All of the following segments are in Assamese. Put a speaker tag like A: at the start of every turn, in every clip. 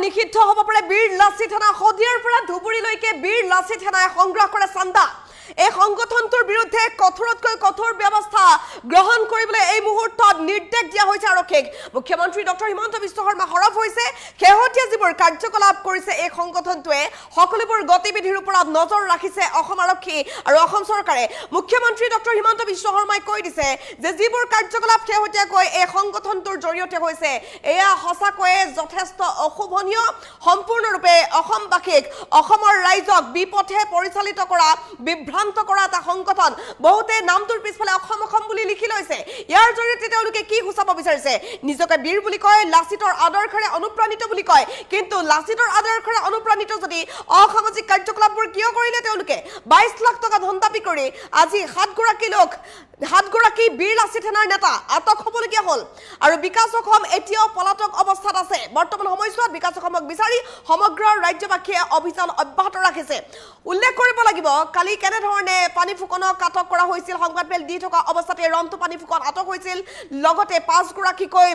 A: নিষিদ্ধ হ'ব পাৰে বীৰ লাচিত সেনা সদিয়াৰ পৰা ধুবুৰীলৈকে বীৰ লাচিত সেনাই সংগ্ৰহ কৰে চান্দা এই সংগঠনটোৰ বিৰুদ্ধে কঠোৰতকৈ কঠোৰ ব্যৱস্থা গ্ৰহণ কৰিবলৈ এই মুহূৰ্তত নিৰ্দেশ দিয়া হৈছে আৰক্ষীক মুখ্যমন্ত্ৰী ডক্টৰ হিমন্ত বিশ্ব শৰ্মা হৰফ হৈছে শেহতীয়া যিবোৰ কাৰ্যকলাপ কৰিছে এই সংগঠনটোৱে সকলোবোৰ গতিবিধিৰ ওপৰত নজৰ ৰাখিছে অসম আৰক্ষী আৰু অসম চৰকাৰে মুখ্যমন্ত্ৰী ডক্টৰ হিমন্ত বিশ্ব শৰ্মাই কৈ দিছে যে যিবোৰ কাৰ্যকলাপ শেহতীয়াকৈ এই সংগঠনটোৰ জৰিয়তে হৈছে এয়া সঁচাকৈয়ে যথেষ্ট অশুভনীয় সম্পূৰ্ণৰূপে অসমবাসীক অসমৰ ৰাইজক বিপথে পৰিচালিত কৰা বিভ্ৰান্ত কৰা এটা সংগঠন বহুতে নামটোৰ পিছফালে অসম অসম বুলি লিখি লৈছে ইয়াৰ জৰিয়তে তেওঁলোকে কি হুচাব বিচাৰিছে নিজকে বীৰ বুলি কয় লাচিতৰ আদৰ্শৰে অনুপ্ৰাণিত বুলি কয় কিন্তু লাচিতৰ আদৰ্শৰে অনুপ্ৰাণিত যদি অসামাজিক কাৰ্যকলাপবোৰ কিয় কৰিলে তেওঁলোকে 22 লাখ টকা ধন দাবী কৰি আজি 7 গৰাকী বীৰ লাচিত সেনাৰ নেতা আটক হ'বলগীয়া হ'ল আৰু বিকাশ অসম এতিয়াও পলাতক অৱস্থাত আছে বৰ্তমান সময়ছোৱাত বিকাশ অসমক বিচাৰি সমগ্ৰ ৰাজ্যবাসীয়ে অভিযান অব্যাহত ৰাখিছে উল্লেখ কৰিব লাগিব কালি কেনেধৰণে পানী ফুকনক আটক কৰা হৈছিল সংবাদমেল দি থকা অৱস্থাতে ৰন্তু পানী ফুকন আটক হৈছিল লগতে 5 গৰাকীকৈ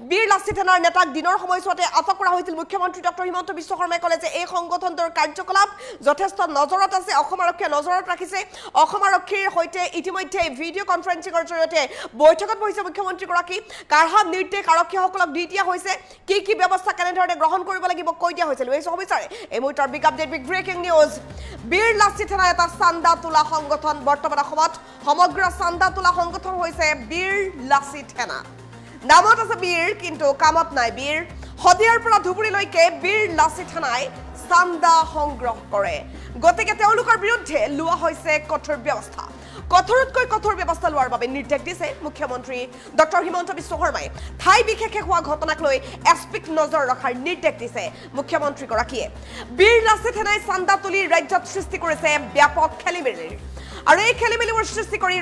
A: বীৰ লাচিত সেনাৰ নেতাক দিনৰ সময়ছোৱাতে আটক কৰা হৈছিল মুখ্যমন্ত্ৰী ডক্টৰ হিমন্ত বিশ্ব শৰ্মাই ক'লে যে এই সংগঠনটোৰ কাৰ্যকলাপ যথেষ্ট নজৰত আছে অসম আৰক্ষীয়ে নজৰত ৰাখিছে অসম আৰক্ষীৰ সৈতে ইতিমধ্যে ভিডিঅ' কনফাৰেন্সিঙৰ জৰিয়তে বৈঠকত বহিছে মুখ্যমন্ত্ৰী গৰাকী কাঢ়া নিৰ্দেশ আৰক্ষীসকলক দি দিয়া হৈছে কি ব্যৱস্থা কেনেধৰণে গ্ৰহণ কৰিব লাগিব কৈ দিয়া হৈছিল এই সমিচাৰে এই মুহূৰ্তৰ big update big breaking news Bir Lachit Sena এটা চান্দা তোলা সংগঠন বৰ্তমান অসমত সমগ্ৰ চান্দা তোলা সংগঠন হৈছে বীৰ লাচিত সেনা নামত আছে বীৰ কিন্তু কামত নাই বীৰ সদিয়াৰ পৰা ধুবুৰীলৈকে বীৰ লাচিত সেনাই চান্দা সংগ্ৰহ কৰে গতিকে তেওঁলোকৰ বিৰুদ্ধে লোৱা হৈছে কঠোৰ ব্যৱস্থা কঠোৰতকৈ কঠোৰ ব্যৱস্থা লোৱাৰ বাবে নিৰ্দেশ দিছে মুখ্যমন্ত্ৰী ডক্টৰ হিমন্ত বিশ্ব শৰ্মাই ঠাই বিশেষে হোৱা ঘটনাক লৈ এছপিক নজৰ ৰখাৰ নিৰ্দেশ দিছে মুখ্যমন্ত্ৰী গৰাকীয়ে বীৰ লাচিত সেনাই চান্দা তুলি ৰাজ্যত সৃষ্টি কৰিছে ব্যাপক খেলিমেলি আৰু এই খেলিমেলিবোৰ সৃষ্টি কৰি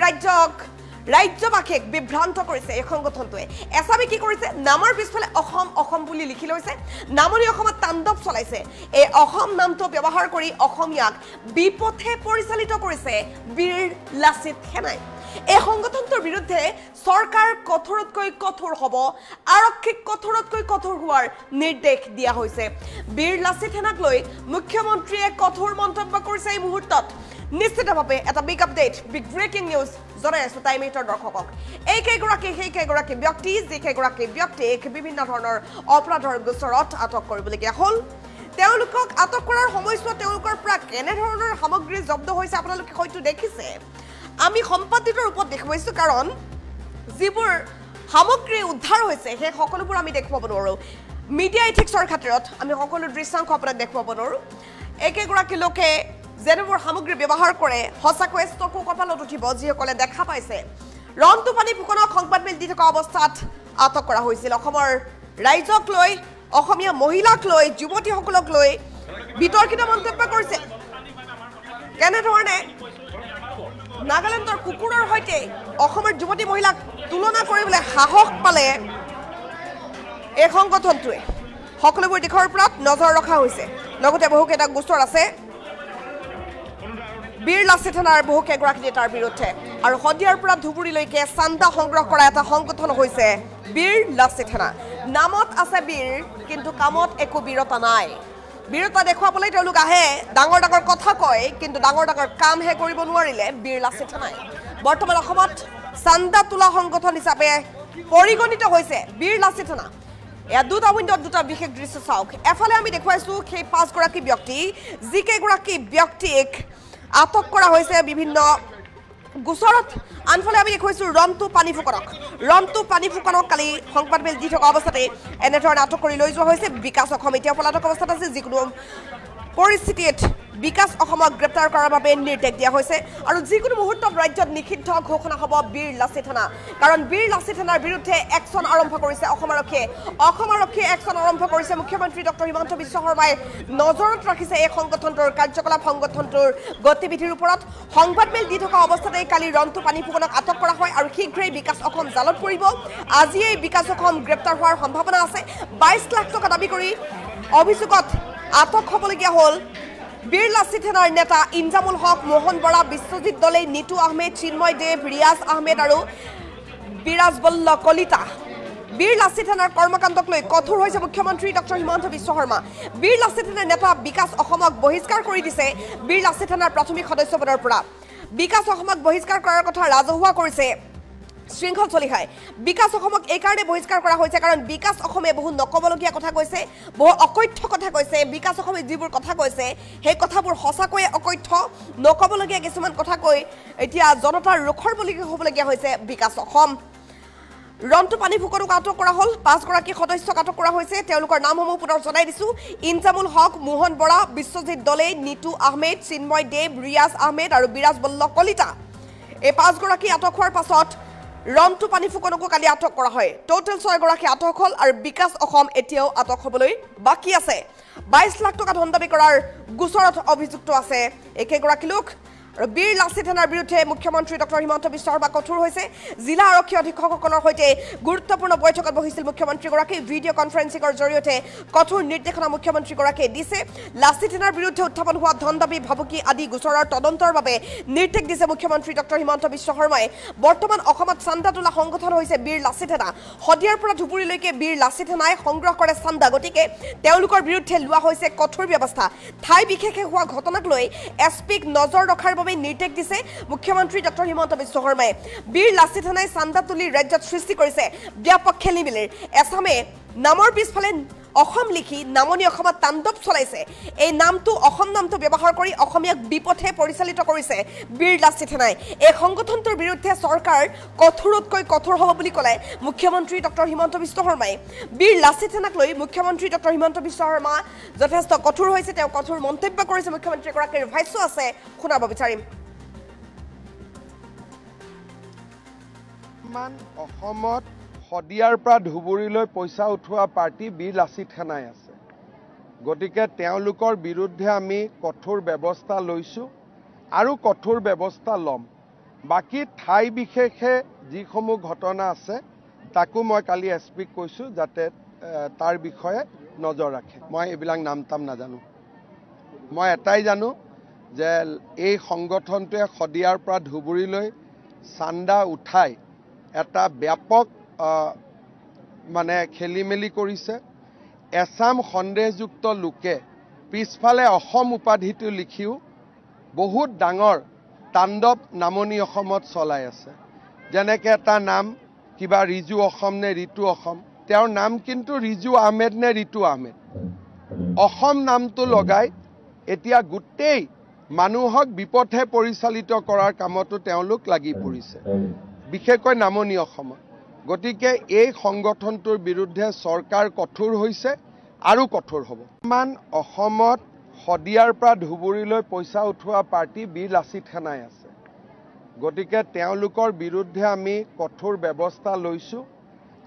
A: ৰাজ্যবাসীক বিভ্ৰান্ত কৰিছে এই সংগঠনটোৱে এছাবি কি কৰিছে নামৰ পিছফালে অসম অসম বুলি লিখি লৈছে নামনি অসমত তাণ্ডৱ চলাইছে এই অসম নামটো ব্যৱহাৰ কৰি অসমীয়াক বিপথে পৰিচালিত কৰিছে বীৰ লাচিত সেনাই এই সংগঠনটোৰ বিৰুদ্ধে চৰকাৰ কঠোৰতকৈ কঠোৰ হ'ব আৰক্ষীক কঠোৰতকৈ কঠোৰ হোৱাৰ নিৰ্দেশ দিয়া হৈছে বীৰ লাচিত সেনাক লৈ মুখ্যমন্ত্ৰীয়ে কঠোৰ মন্তব্য কৰিছে এই মুহূৰ্তত নিশ্চিতভাৱে এটা big update big breaking news জনাই আছো টাইম এইটৰ দৰ্শকক সেইকেইগৰাকী ব্যক্তি যিকেইগৰাকী ব্যক্তিক বিভিন্ন ধৰণৰ অপৰাধৰ গোচৰত আটক কৰিবলগীয়া হ'ল তেওঁলোকক আটক কৰাৰ সময়ছোৱাত তেওঁলোকৰ পৰা কেনেধৰণৰ সামগ্ৰী জব্দ হৈছে আপোনালোকে হয়তো দেখিছে আমি সম্পাদিতৰ ওপৰত দেখুৱাইছোঁ কাৰণ যিবোৰ সামগ্ৰী উদ্ধাৰ হৈছে সেই সকলোবোৰ আমি দেখুৱাব নোৱাৰোঁ মিডিয়া ইথিক্সৰ খাতিৰত আমি সকলো দৃশ্যাংশ আপোনাক দেখুৱাব নোৱাৰোঁ একেগৰাকী লোকে যেনেবোৰ সামগ্ৰী ব্যৱহাৰ কৰে সঁচাকৈ ষ্টকো কপালত উঠিব যিসকলে দেখা পাইছে ৰন্তু পানী ফুকনক সংবাদমেল দি থকা অৱস্থাত আটক কৰা হৈছিল অসমৰ ৰাইজক লৈ অসমীয়া মহিলাক লৈ যুৱতীসকলক লৈ বিতৰ্কিত মন্তব্য কৰিছে কেনেধৰণে নাগালেণ্ডৰ কুকুৰৰ সৈতে অসমৰ যুৱতী মহিলাক তুলনা কৰিবলৈ সাহস পালে এই সংগঠনটোৱে সকলোবোৰ দিশৰ ওপৰত নজৰ ৰখা হৈছে লগতে বহুকেইটা গোচৰ আছে বীৰ লাচিত সেনাৰ বহুকেইগৰাকী নেতাৰ বিৰুদ্ধে আৰু সদিয়াৰ পৰা ধুবুৰীলৈকে চান্দা সংগ্ৰহ কৰা এটা সংগঠন হৈছে বীৰ লাচিত সেনা নামত আছে বীৰ কিন্তু কামত একো বীৰতা নাই বীৰতা দেখুৱাবলৈ তেওঁলোক আহে ডাঙৰ ডাঙৰ কথা কয় কিন্তু ডাঙৰ ডাঙৰ কামহে কৰিব নোৱাৰিলে বীৰ লাচিত সেনাই বৰ্তমান অসমত চান্দা তোলা সংগঠন হিচাপে পৰিগণিত হৈছে বীৰ লাচিত সেনা এয়া দুটা উইণ্ডত দুটা বিশেষ দৃশ্য চাওক এফালে আমি দেখুৱাইছোঁ সেই 5 গৰাকী ব্যক্তি যিকেইগৰাকী ব্যক্তিক আটক কৰা হৈছে বিভিন্ন গোচৰত আনফালে আমি দেখুৱাইছোঁ ৰন্তু পানী ফুকনক কালি সংবাদমেল দি থকা অৱস্থাতে এনেধৰণে আটক কৰি লৈ যোৱা হৈছে বিকাশ অসম এতিয়া পলাতক অৱস্থাত আছে যিকোনো পৰিস্থিতিত বিকাশ অসমক গ্ৰেপ্তাৰ কৰাৰ বাবে নিৰ্দেশ দিয়া হৈছে আৰু যিকোনো মুহূৰ্তত ৰাজ্যত নিষিদ্ধ ঘোষণা হ'ব বীৰ লাচিত সেনা কাৰণ বীৰ লাচিত সেনাৰ বিৰুদ্ধে একশ্যন আৰম্ভ কৰিছে অসম আৰক্ষীয়ে একশ্যন আৰম্ভ কৰিছে মুখ্যমন্ত্ৰী ডক্টৰ হিমন্ত বিশ্ব শৰ্মাই নজৰত ৰাখিছে এই সংগঠনটোৰ কাৰ্যকলাপ সংগঠনটোৰ গতিবিধিৰ ওপৰত সংবাদমেল দি থকা অৱস্থাতে কালি ৰন্তু পানী ফুকনক আটক কৰা হয় আৰু শীঘ্ৰেই বিকাশ অসম জালত পৰিব আজিয়েই বিকাশ অসম গ্ৰেপ্তাৰ হোৱাৰ সম্ভাৱনা আছে 22 লাখ টকা দাবী কৰি অভিযোগত আটক হ'বলগীয়া হ'ল বীৰ লাচিত সেনাৰ নেতা ইনজামুল হক মোহন বৰা বিশ্বজিৎ দলে নিতু আহমেদ চিন্ময় দেৱ ৰিয়াজ আহমেদ আৰু বিৰাজ বল্ল কলিতা বীৰ লাচিত সেনাৰ কৰ্মকাণ্ডক লৈ কঠোৰ হৈছে মুখ্যমন্ত্ৰী ডক্টৰ হিমন্ত বিশ্ব শৰ্মা বীৰ লাচিত সেনাৰ নেতা বিকাশ অসমক বহিষ্কাৰ কৰি দিছে বীৰ লাচিত সেনাৰ প্ৰাথমিক সদস্য পদৰ পৰা বিকাশ অসমক বহিষ্কাৰ কৰাৰ কথা ৰাজহুৱা কৰিছে শৃংখল চলিহাই বিকাশ অসমক এই কাৰণে বহিষ্কাৰ কৰা হৈছে কাৰণ বিকাশ অসমে বহু নকবলগীয়া কথা কৈছে বহু অকথ্য কথা কৈছে বিকাশ অসমে যিবোৰ কথা কৈছে সেই কথাবোৰ সঁচাকৈয়ে অকথ্য নকবলগীয়া কিছুমান কথা কৈ এতিয়া জনতাৰ ৰুখৰ বলি হ'বলগীয়া হৈছে বিকাশ অসম ৰন্টু পানী ফুকনক আটক কৰা হল 5 গৰাকী সদস্যক আটক কৰা হৈছে তেওঁলোকৰ নামসমূহ পুনৰ জনাই দিছো ইনজামুল হক মোহন বৰা বিশ্বজিৎ দলে নিতু আহমেদ চিন্ময় দেৱ ৰিয়াজ আহমেদ আৰু বিৰাজ বল্ল কলিতা এই 5 গৰাকী আটক হোৱাৰ পাছত ৰন্টু পানী ফুকনকো কালি আটক কৰা হয় টোটেল 6 গৰাকী আটক হল আৰু বিকাশ অসম এতিয়াও আটক হ'বলৈ বাকি আছে 22 লাখ টকা ধন দাবী কৰাৰ গোচৰত অভিযুক্ত আছে একেগৰাকী লোক আৰু বীৰ লাচিত সেনাৰ বিৰুদ্ধে মুখ্যমন্ত্ৰী ডক্টৰ হিমন্ত বিশ্ব শৰ্মা কঠোৰ হৈছে জিলা আৰক্ষী অধীক্ষকসকলৰ সৈতে গুৰুত্বপূৰ্ণ বৈঠকত বহিছিল মুখ্যমন্ত্ৰীগৰাকী ভিডিঅ' কনফাৰেন্সিঙৰ জৰিয়তে কঠোৰ নিৰ্দেশনা মুখ্যমন্ত্ৰীগৰাকীয়ে দিছে লাচিত সেনাৰ বিৰুদ্ধে উত্থাপন হোৱা ধন দাবী ভাবুকি আদি গোচৰৰ তদন্তৰ বাবে নিৰ্দেশ দিছে মুখ্যমন্ত্ৰী ডক্টৰ হিমন্ত বিশ্ব শৰ্মাই বৰ্তমান অসমত চান্দা তোলা সংগঠন হৈছে বীৰ লাচিত সেনা শদিয়াৰ পৰা ধুবুৰীলৈকে বীৰ লাচিত সেনাই সংগ্ৰহ কৰে চান্দা গতিকে তেওঁলোকৰ বিৰুদ্ধে লোৱা হৈছে কঠোৰ ব্যৱস্থা ঠাই বিশেষে হোৱা ঘটনাক লৈ এছপিক নজৰ ৰখাৰ নিৰ্দেশ দিছে মুখ্যমন্ত্ৰী ডক্টৰ হিমন্ত বিশ্ব শৰ্মাই বীৰ লাচিত সেনাই চান্দা তুলি ৰাজ্যত সৃষ্টি কৰিছে ব্যাপক খেলিমেলিৰ এছামে নামৰ পিছফালে অসম লিখি নামনি অসমত তাণ্ডৱ চলাইছে এই নামটো অসম নামটো ব্যৱহাৰ কৰি অসমীয়াক বিপথে পৰিচালিত কৰিছে বীৰ লাচিত সেনাই এই সংগঠনটোৰ বিৰুদ্ধে চৰকাৰ কঠোৰতকৈ কঠোৰ হ'ব বুলি ক'লে মুখ্যমন্ত্ৰী ডক্টৰ হিমন্ত বিশ্ব শৰ্মাই বীৰ লাচিত সেনাক লৈ মুখ্যমন্ত্ৰী ডক্টৰ হিমন্ত বিশ্ব শৰ্মা যথেষ্ট কঠোৰ হৈছে তেওঁ কঠোৰ মন্তব্য কৰিছে মুখ্যমন্ত্ৰীগৰাকীৰ ভাষ্য আছে শুনাব বিচাৰিম
B: অসমত শদিয়াৰ পৰা ধুবুৰীলৈ পইচা উঠোৱা পাৰ্টি বীৰ লাচিত সেনাই আছে গতিকে তেওঁলোকৰ বিৰুদ্ধে আমি কঠোৰ ব্যৱস্থা লৈছোঁ আৰু কঠোৰ ব্যৱস্থা ল'ম বাকি ঠাই বিশেষে যিসমূহ ঘটনা আছে তাকো মই কালি এছপিক কৈছোঁ যাতে তাৰ বিষয়ে নজৰ ৰাখে মই এইবিলাক নাম তাম নাজানো মই এটাই জানো যে এই সংগঠনটোৱে শদিয়াৰ পৰা ধুবুৰীলৈ চান্দা উঠাই এটা ব্যাপক মানে খেলিমেলি কৰিছে এছাম সন্দেহযুক্ত লোকে পিছফালে অসম উপাধিটো লিখিও বহুত ডাঙৰ তাণ্ডৱ নামনি অসমত চলাই আছে যেনেকৈ এটা নাম কিবা ৰিজু অসম নে ঋতু অসম তেওঁৰ নাম কিন্তু ৰিজু আহমেদ নে ঋতু আহমেদ অসম নামটো লগাই এতিয়া গোটেই মানুহক বিপথে পৰিচালিত কৰাৰ কামতো তেওঁলোক লাগি পৰিছে বিশেষকৈ নামনি অসমত গতিকে এই সংগঠনটোৰ বিৰুদ্ধে চৰকাৰ কঠোৰ হৈছে আৰু কঠোৰ হ'ব অসমত শদিয়াৰ পৰা ধুবুৰীলৈ পইচা উঠোৱা পাৰ্টি বীৰ লাচিত সেনাই আছে গতিকে তেওঁলোকৰ বিৰুদ্ধে আমি কঠোৰ ব্যৱস্থা লৈছোঁ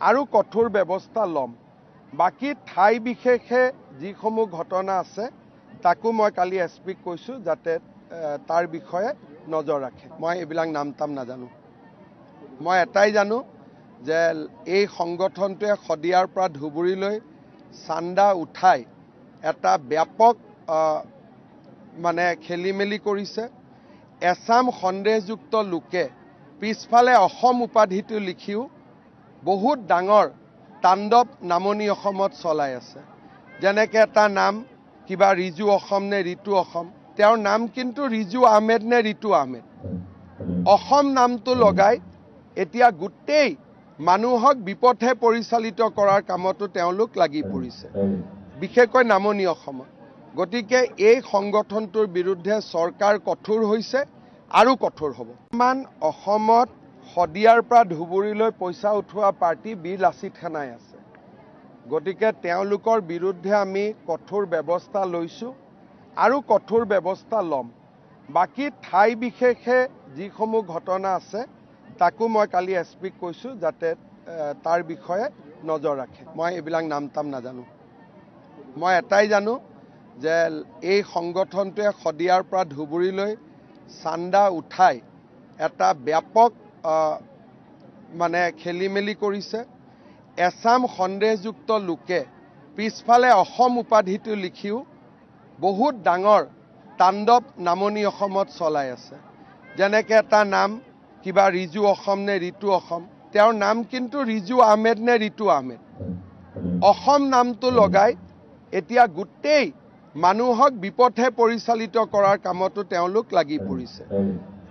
B: আৰু কঠোৰ ব্যৱস্থা ল'ম বাকি ঠাই বিশেষে যিসমূহ ঘটনা আছে তাকো মই কালি এছপিক কৈছোঁ যাতে তাৰ বিষয়ে নজৰ ৰাখে মই এইবিলাক নাম তাম নাজানো মই এটাই জানো যে এই সংগঠনটোৱে শদিয়াৰ পৰা ধুবুৰীলৈ চান্দা উঠাই এটা ব্যাপক মানে খেলিমেলি কৰিছে এছাম সন্দেহযুক্ত লোকে পিছফালে অসম উপাধিটো লিখিও বহুত ডাঙৰ তাণ্ডৱ নামনি অসমত চলাই আছে যেনেকৈ এটা নাম কিবা ৰিজু অসম নে ঋতু অসম তেওঁৰ নাম কিন্তু ৰিজু আহমেদ নে ঋতু আহমেদ অসম নামটো লগাই এতিয়া গোটেই মানুহক বিপথে পৰিচালিত কৰাৰ কামতো তেওঁলোক লাগি পৰিছে বিশেষকৈ নামনি অসমত গতিকে এই সংগঠনটোৰ বিৰুদ্ধে চৰকাৰ কঠোৰ হৈছে আৰু কঠোৰ হ'ব অসমত শদিয়াৰ পৰা ধুবুৰীলৈ পইচা উঠোৱা পাৰ্টি বীৰ লাচিত সেনাই আছে গতিকে তেওঁলোকৰ বিৰুদ্ধে আমি কঠোৰ ব্যৱস্থা লৈছোঁ আৰু কঠোৰ ব্যৱস্থা ল'ম বাকি ঠাই বিশেষে যিসমূহ ঘটনা আছে তাকো মই কালি এছপিক কৈছোঁ যাতে তাৰ বিষয়ে নজৰ ৰাখে মই এইবিলাক নাম তাম নাজানো মই এটাই জানো যে এই সংগঠনটোৱে শদিয়াৰ পৰা ধুবুৰীলৈ চান্দা উঠাই এটা ব্যাপক মানে খেলিমেলি কৰিছে এছাম সন্দেহযুক্ত লোকে পিছফালে অসম উপাধিটো লিখিও বহুত ডাঙৰ তাণ্ডৱ নামনি অসমত চলাই আছে যেনেকৈ এটা নাম কিবা ৰিজু অসম নে ঋতু অসম তেওঁৰ নাম কিন্তু ৰিজু আহমেদ নে ৰিতু আহমেদ অসম নামটো লগাই এতিয়া গোটেই মানুহক বিপথে পৰিচালিত কৰাৰ কামতো তেওঁলোক লাগি পৰিছে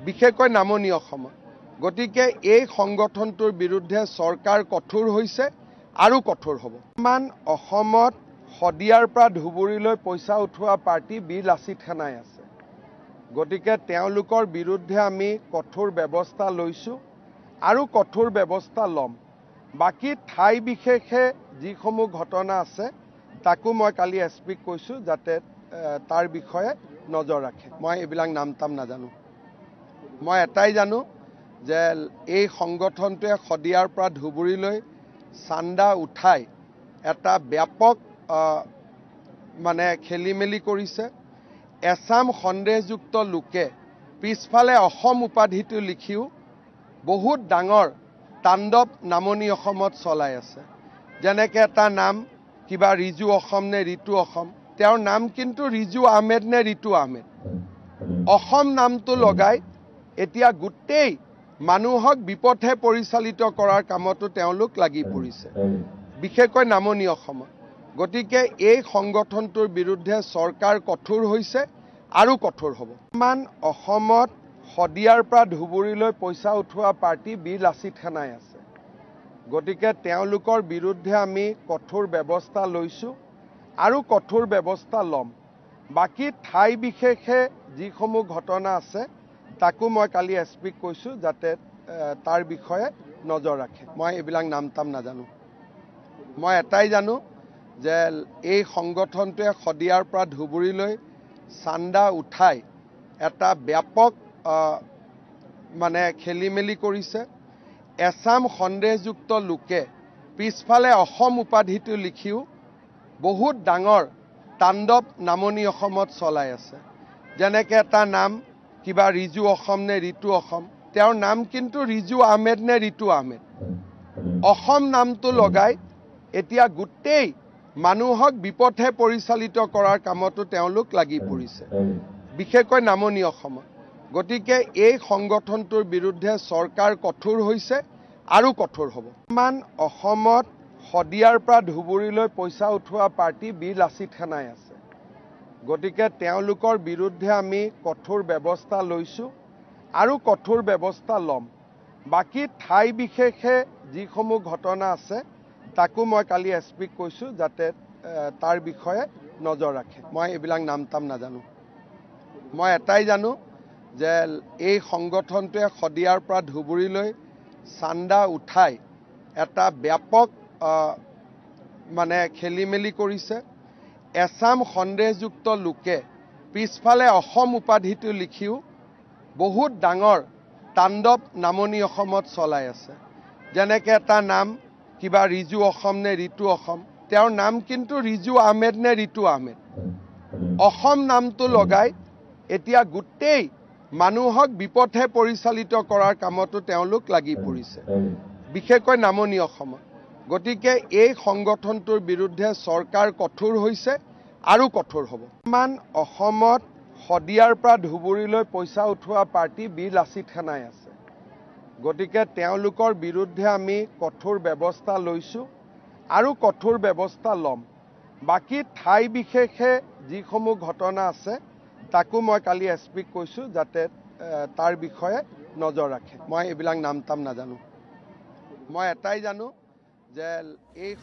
B: বিশেষকৈ নামনি অসমত গতিকে এই সংগঠনটোৰ বিৰুদ্ধে চৰকাৰ কঠোৰ হৈছে আৰু কঠোৰ হ'ব মান অসমত শদিয়াৰ পৰা ধুবুৰীলৈ পইচা উঠোৱা পাৰ্টি বীৰ লাচিত সেনাই আছে গতিকে তেওঁলোকৰ বিৰুদ্ধে আমি কঠোৰ ব্যৱস্থা লৈছোঁ আৰু কঠোৰ ব্যৱস্থা ল'ম বাকি ঠাই বিশেষে যিসমূহ ঘটনা আছে তাকো মই কালি এছপিক কৈছোঁ যাতে তাৰ বিষয়ে নজৰ ৰাখে মই এইবিলাক নাম তাম নাজানো মই এটাই জানো যে এই সংগঠনটোৱে শদিয়াৰ পৰা ধুবুৰীলৈ চান্দা উঠাই এটা ব্যাপক মানে খেলিমেলি কৰিছে এছাম সন্দেহযুক্ত লোকে পিছফালে অসম উপাধিটো লিখিও বহুত ডাঙৰ তাণ্ডৱ নামনি অসমত চলাই আছে যেনেকৈ এটা নাম কিবা ৰিজু অসম নে ৰিতু অসম তেওঁৰ নাম কিন্তু ৰিজু আহমেদ নে ৰিতু আহমেদ অসম নামটো লগাই এতিয়া গোটেই মানুহক বিপথে পৰিচালিত কৰাৰ কামতো তেওঁলোক লাগি পৰিছে বিশেষকৈ নামনি অসমত গতিকে এই সংগঠনটোৰ বিৰুদ্ধে চৰকাৰ কঠোৰ হৈছে আৰু কঠোৰ হ'ব মান অসমত শদিয়াৰ পৰা ধুবুৰীলৈ পইচা উঠোৱা পাৰ্টি বীৰ লাচিত সেনাই আছে গতিকে তেওঁলোকৰ বিৰুদ্ধে আমি কঠোৰ ব্যৱস্থা লৈছোঁ আৰু কঠোৰ ব্যৱস্থা ল'ম বাকি ঠাই বিশেষে যিসমূহ ঘটনা আছে তাকো মই কালি এছপিক কৈছোঁ যাতে তাৰ বিষয়ে নজৰ ৰাখে মই এইবিলাক নাম তাম নাজানো মই এটাই জানো যে এই সংগঠনটোৱে শদিয়াৰ পৰা ধুবুৰীলৈ চান্দা উঠাই এটা ব্যাপক মানে খেলিমেলি কৰিছে এছাম সন্দেহযুক্ত লোকে পিছফালে অসম উপাধিটো লিখিও বহুত ডাঙৰ তাণ্ডৱ নামনি অসমত চলাই আছে যেনেকৈ এটা নাম কিবা ৰিজু অসম নে ৰিতু অসম তেওঁৰ নাম কিন্তু ৰিজু আহমেদ নে ৰিতু আহমেদ অসম নামটো লগাই এতিয়া গোটেই মানুহক বিপথে পৰিচালিত কৰাৰ কামতো তেওঁলোক লাগি পৰিছে বিশেষকৈ নামনি অসমত গতিকে এই সংগঠনটোৰ বিৰুদ্ধে চৰকাৰ কঠোৰ হৈছে আৰু কঠোৰ হ'ব মান অসমত শদিয়াৰ পৰা ধুবুৰীলৈ পইচা উঠোৱা পাৰ্টি বীৰ লাচিত সেনাই আছে গতিকে তেওঁলোকৰ বিৰুদ্ধে আমি কঠোৰ ব্যৱস্থা লৈছোঁ আৰু কঠোৰ ব্যৱস্থা ল'ম বাকি ঠাই বিশেষে যিসমূহ ঘটনা আছে তাকো মই কালি এছপিক কৈছোঁ যাতে তাৰ বিষয়ে নজৰ ৰাখে মই এইবিলাক নাম তাম নাজানো মই এটাই জানো যে এই সংগঠনটোৱে শদিয়াৰ পৰা ধুবুৰীলৈ চান্দা উঠাই এটা ব্যাপক মানে খেলিমেলি কৰিছে এছাম সন্দেহযুক্ত লোকে পিছফালে অসম উপাধিটো লিখিও বহুত ডাঙৰ তাণ্ডৱ নামনি অসমত চলাই আছে যেনেকৈ এটা নাম কিবা ৰিজু অসম নে ৰিতু অসম তেওঁৰ নাম কিন্তু ৰিজু আহমেদ নে ৰিতু আহমেদ অসম নামটো লগাই এতিয়া গোটেই মানুহক বিপথে পৰিচালিত কৰাৰ কামতো তেওঁলোক লাগি পৰিছে বিশেষকৈ নামনি অসমত গতিকে এই সংগঠনটোৰ বিৰুদ্ধে চৰকাৰ কঠোৰ হৈছে আৰু কঠোৰ হ'ব মান অসমত শদিয়াৰ পৰা ধুবুৰীলৈ পইচা উঠোৱা পাৰ্টি বীৰ লাচিত সেনাই আছে গতিকে তেওঁলোকৰ বিৰুদ্ধে আমি কঠোৰ ব্যৱস্থা লৈছোঁ আৰু কঠোৰ ব্যৱস্থা ল'ম বাকি ঠাই বিশেষে যিসমূহ ঘটনা আছে তাকো মই কালি এছপিক কৈছোঁ যাতে তাৰ বিষয়ে নজৰ ৰাখে মই এইবিলাক নাম তাম নাজানো মই এটাই জানো যে এই